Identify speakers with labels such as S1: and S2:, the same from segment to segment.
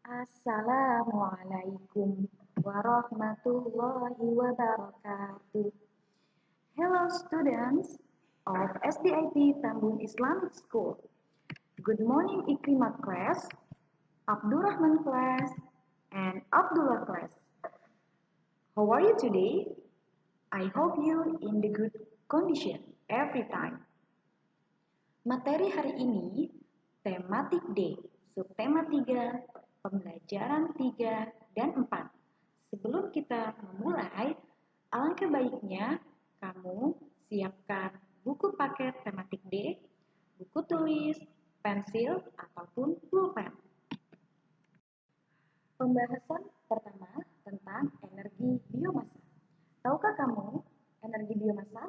S1: Assalamualaikum warahmatullahi wabarakatuh. Hello students of SDIP Tambun Islamic School. Good morning Ikrimah class, Abdurrahman class, and Abdullah class. How are you today? I hope you in the good condition every time. Materi hari ini, tematik D, subtema 3, pembelajaran 3 dan 4. Sebelum kita memulai, alangkah baiknya kamu siapkan buku paket tematik D, buku tulis, pensil, ataupun pulpen. Pembahasan pertama tentang energi biomasa. Tahukah kamu energi biomasa?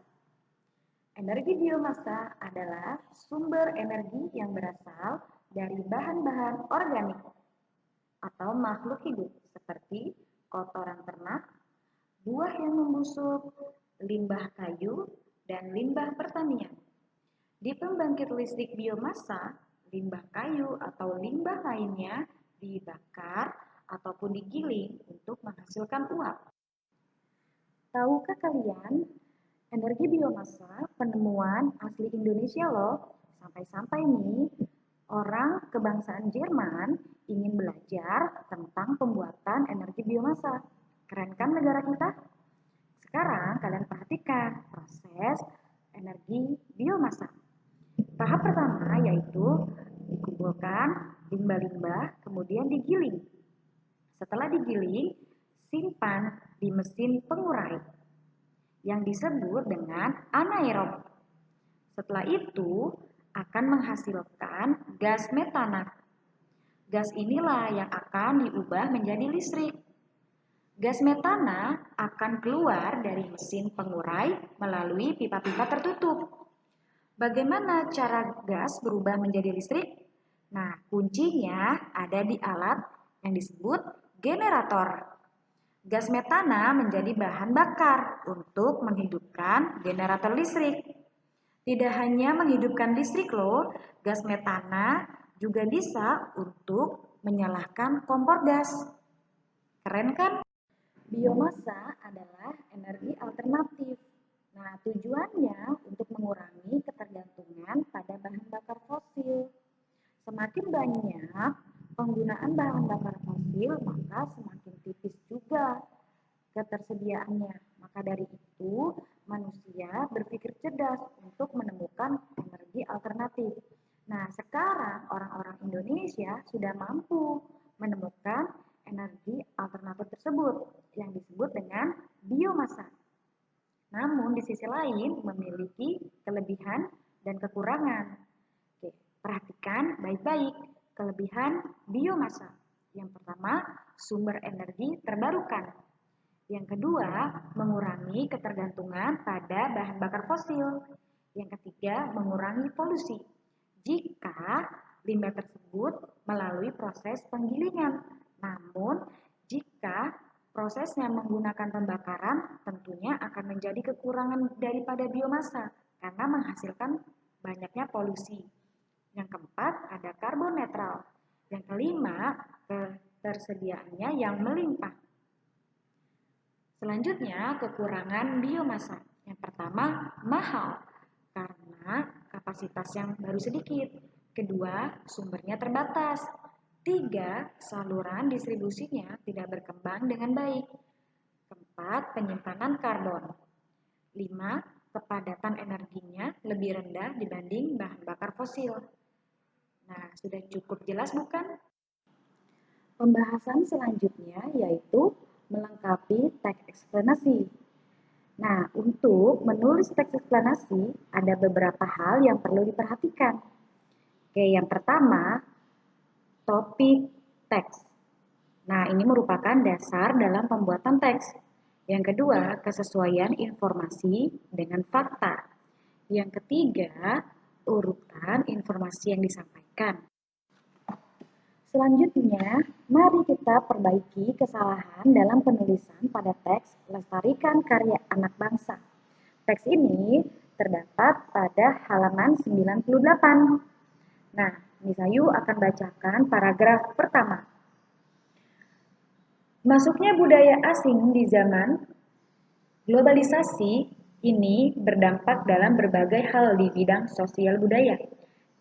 S1: Energi biomasa adalah sumber energi yang berasal dari bahan-bahan organik atau makhluk hidup seperti kotoran ternak, buah yang membusuk, limbah kayu, dan limbah pertanian. Di pembangkit listrik biomasa, limbah kayu atau limbah lainnya dibakar ataupun digiling untuk menghasilkan uap. Tahukah kalian, energi biomasa penemuan asli Indonesia loh. Sampai-sampai nih, orang kebangsaan Jerman ingin belajar tentang pembuatan energi biomasa. Keren kan negara kita? Sekarang kalian perhatikan proses energi biomasa. Tahap pertama yaitu dikumpulkan limbah-limbah, kemudian digiling. Setelah digiling, simpan di mesin pengurai yang disebut dengan anaerob. Setelah itu akan menghasilkan gas metana. Gas inilah yang akan diubah menjadi listrik. Gas metana akan keluar dari mesin pengurai melalui pipa-pipa tertutup. Bagaimana cara gas berubah menjadi listrik? Nah, kuncinya ada di alat yang disebut generator. Gas metana menjadi bahan bakar untuk menghidupkan generator listrik. Tidak hanya menghidupkan listrik loh, gas metana juga bisa untuk menyalakan kompor gas. Keren kan? Biomasa adalah energi alternatif. Nah, tujuannya untuk mengurangi ketergantungan pada bahan bakar fosil. Semakin banyak penggunaan bahan bakar fosil, maka semakin tipis juga ketersediaannya. Maka dari itu, manusia berpikir cerdas untuk menemukan energi alternatif. Nah, sekarang orang-orang Indonesia sudah mampu menemukan energi alternatif tersebut yang disebut dengan biomasa. Namun, di sisi lain memiliki kelebihan dan kekurangan. Oke, perhatikan baik-baik kelebihan biomasa. Yang pertama, sumber energi terbarukan. Yang kedua, mengurangi ketergantungan pada bahan bakar fosil. Yang ketiga, mengurangi polusi jika limbah tersebut melalui proses penggilingan. Namun, jika prosesnya menggunakan pembakaran, tentunya akan menjadi kekurangan daripada biomasa karena menghasilkan banyaknya polusi. Yang keempat, ada karbon netral. Yang kelima, ketersediaannya yang melimpah. Selanjutnya, kekurangan biomasa. Yang pertama, mahal karena kapasitas yang baru sedikit. Kedua, sumbernya terbatas. Tiga, saluran distribusinya tidak berkembang dengan baik. Keempat, penyimpanan karbon. Lima, kepadatan energinya lebih rendah dibanding bahan bakar fosil. Nah, sudah cukup jelas bukan? Pembahasan selanjutnya yaitu melengkapi teks eksplanasi. Nah, untuk menulis teks eksplanasi ada beberapa hal yang perlu diperhatikan. Oke, yang pertama, topik teks. Nah, ini merupakan dasar dalam pembuatan teks. Yang kedua, kesesuaian informasi dengan fakta. Yang ketiga, urutan informasi yang disampaikan. Selanjutnya, mari kita perbaiki kesalahan dalam penulisan pada teks Lestarikan Karya Anak Bangsa. Teks ini terdapat pada halaman 98. Nah, Misayu akan bacakan paragraf pertama. Masuknya budaya asing di zaman globalisasi ini berdampak dalam berbagai hal di bidang sosial budaya,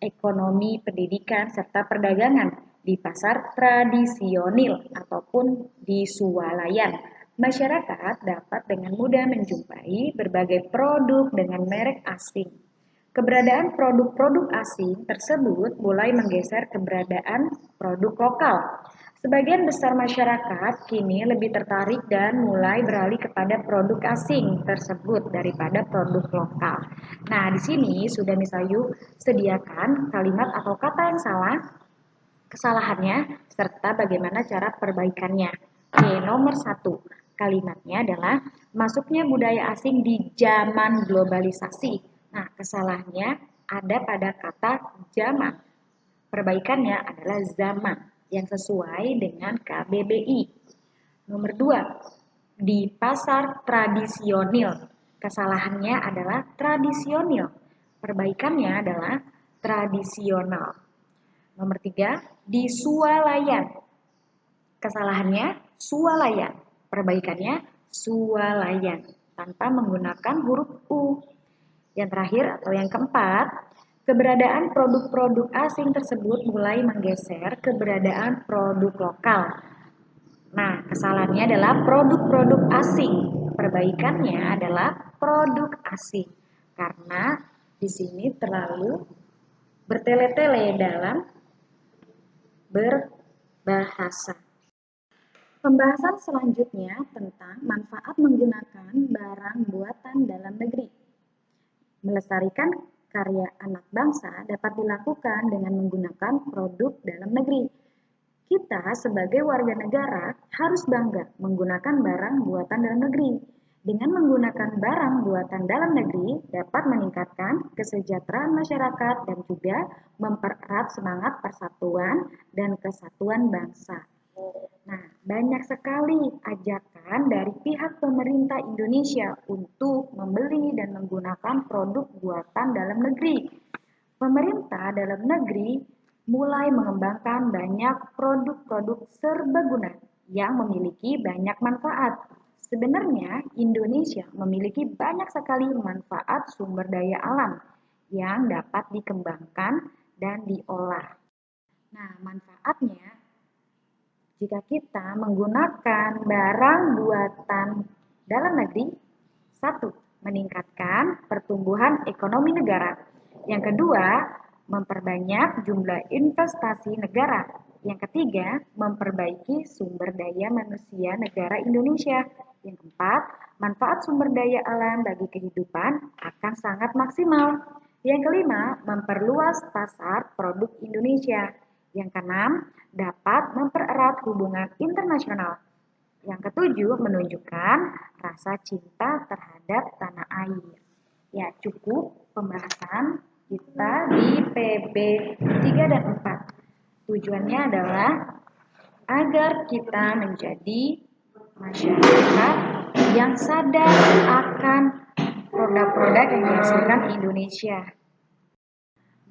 S1: ekonomi, pendidikan, serta perdagangan di pasar tradisional ataupun di swalayan. Masyarakat dapat dengan mudah menjumpai berbagai produk dengan merek asing. Keberadaan produk-produk asing tersebut mulai menggeser keberadaan produk lokal. Sebagian besar masyarakat kini lebih tertarik dan mulai beralih kepada produk asing tersebut daripada produk lokal. Nah, di sini sudah misalnya sediakan kalimat atau kata yang salah, kesalahannya, serta bagaimana cara perbaikannya. Oke, nomor 1. Kalimatnya adalah masuknya budaya asing di zaman globalisasi. Nah, kesalahannya ada pada kata zaman. Perbaikannya adalah zaman yang sesuai dengan KBBI. Nomor 2, di pasar tradisional. Kesalahannya adalah tradisional. Perbaikannya adalah tradisional. Nomor 3, di swalayan. Kesalahannya swalayan. Perbaikannya swalayan tanpa menggunakan huruf U. Yang terakhir atau yang keempat, keberadaan produk-produk asing tersebut mulai menggeser keberadaan produk lokal. Nah, kesalahannya adalah produk-produk asing. Perbaikannya adalah produk asing. Karena di sini terlalu bertele-tele dalam berbahasa. Pembahasan selanjutnya tentang manfaat menggunakan barang buatan dalam negeri. Melestarikan karya anak bangsa dapat dilakukan dengan menggunakan produk dalam negeri. Kita sebagai warga negara harus bangga menggunakan barang buatan dalam negeri. Dengan menggunakan barang buatan dalam negeri dapat meningkatkan kesejahteraan masyarakat dan juga mempererat semangat persatuan dan kesatuan bangsa. Nah, banyak sekali ajakan dari pihak pemerintah Indonesia untuk membeli dan menggunakan produk buatan dalam negeri. Pemerintah dalam negeri mulai mengembangkan banyak produk-produk serbaguna yang memiliki banyak manfaat. Sebenarnya Indonesia memiliki banyak sekali manfaat sumber daya alam yang dapat dikembangkan dan diolah. Nah, manfaatnya jika kita menggunakan barang buatan dalam negeri, satu, meningkatkan pertumbuhan ekonomi negara. Yang kedua, memperbanyak jumlah investasi negara. Yang ketiga, memperbaiki sumber daya manusia negara Indonesia. Yang keempat, manfaat sumber daya alam bagi kehidupan akan sangat maksimal. Yang kelima, memperluas pasar produk Indonesia. Yang keenam, dapat mempererat hubungan internasional. Yang ketujuh, menunjukkan rasa cinta terhadap tanah air. Ya, cukup pembahasan kita di PB 3 dan 4. Tujuannya adalah agar kita menjadi masyarakat yang sadar akan produk-produk yang dihasilkan Indonesia.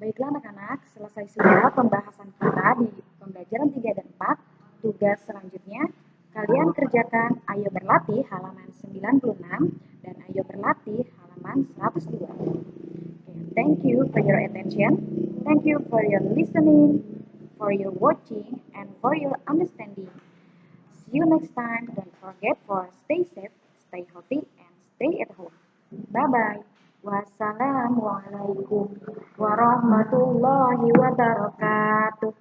S1: Baiklah anak-anak, selesai sudah pembahasan kita di pembelajaran 3 dan 4. Tugas selanjutnya, kalian kerjakan Ayo Berlatih halaman 96 dan Ayo Berlatih halaman 102. Thank you for your attention. Thank you for your listening, for your watching, and for your understanding. See you next time. Don't forget for stay safe, stay healthy, and stay at home. Bye-bye. Wassalamualaikum warahmatullahi wabarakatuh.